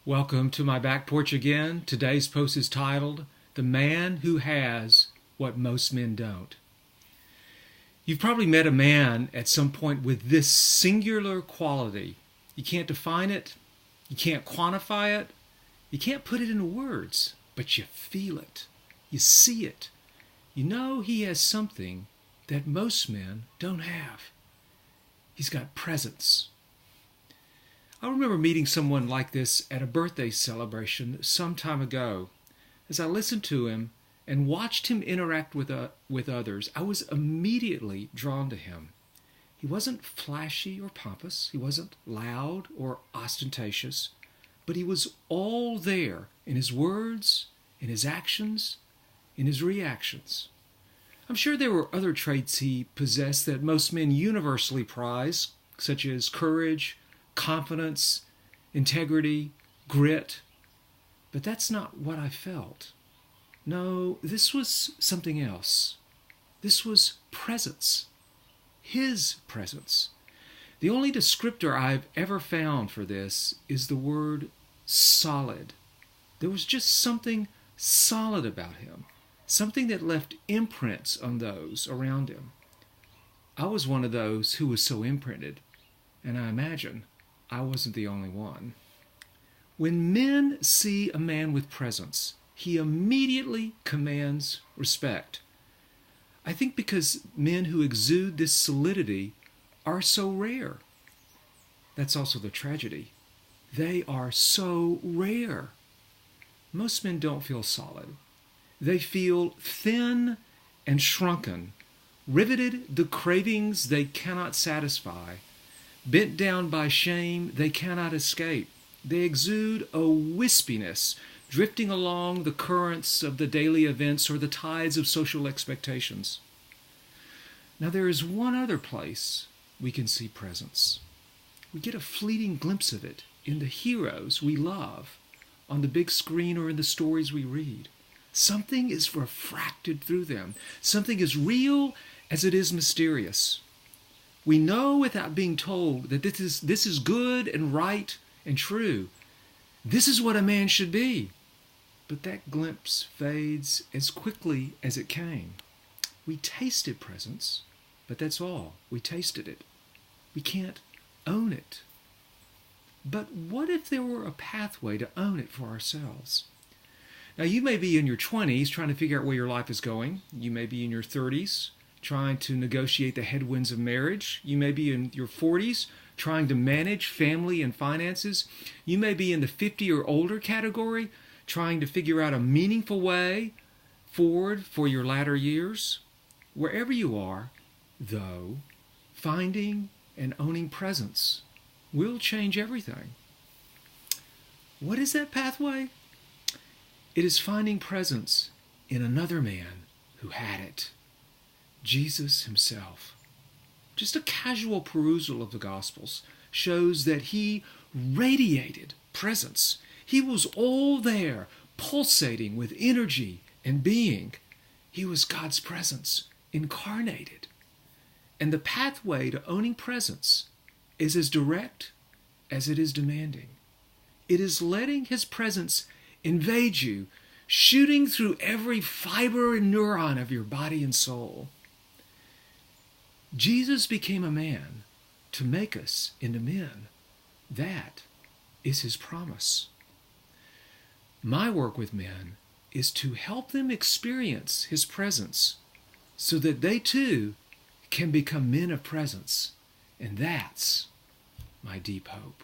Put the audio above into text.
Welcome to my back porch again. Today's post is titled, "The Man Who Has What Most Men Don't." You've probably met a man at some point with this singular quality. You can't define it, you can't quantify it, you can't put it into words, but you feel it, you see it. You know he has something that most men don't have. He's got presence. I remember meeting someone like this at a birthday celebration some time ago. As I listened to him and watched him interact with others, I was immediately drawn to him. He wasn't flashy or pompous. He wasn't loud or ostentatious. But he was all there in his words, in his actions, in his reactions. I'm sure there were other traits he possessed that most men universally prize, such as courage, confidence, integrity, grit. But that's not what I felt. No, this was something else. This was presence. His presence. The only descriptor I've ever found for this is the word solid. There was just something solid about him. Something that left imprints on those around him. I was one of those who was so imprinted, and I imagine I wasn't the only one. When men see a man with presence, he immediately commands respect. I think because men who exude this solidity are so rare. That's also the tragedy. They are so rare. Most men don't feel solid. They feel thin and shrunken, riveted to cravings they cannot satisfy, bent down by shame they cannot escape. They exude a wispiness, drifting along the currents of the daily events or the tides of social expectations. Now there is one other place we can see presence. We get a fleeting glimpse of it in the heroes we love, on the big screen or in the stories we read. Something is refracted through them. Something as real as it is mysterious. We know without being told that this is good and right and true. This is what a man should be. But that glimpse fades as quickly as it came. We tasted presence, but that's all. We tasted it. We can't own it. But what if there were a pathway to own it for ourselves? Now, you may be in your 20s trying to figure out where your life is going. You may be in your 30s trying to negotiate the headwinds of marriage. You may be in your 40s trying to manage family and finances. You may be in the 50 or older category trying to figure out a meaningful way forward for your latter years. Wherever you are, though, finding and owning presence will change everything. What is that pathway? It is finding presence in another man who had it, Jesus himself. Just a casual perusal of the Gospels shows that he radiated presence. He was all there, pulsating with energy and being. He was God's presence, incarnated. And the pathway to owning presence is as direct as it is demanding. It is letting his presence invade you, shooting through every fiber and neuron of your body and soul. Jesus became a man to make us into men. That is his promise. My work with men is to help them experience his presence so that they too can become men of presence. And that's my deep hope.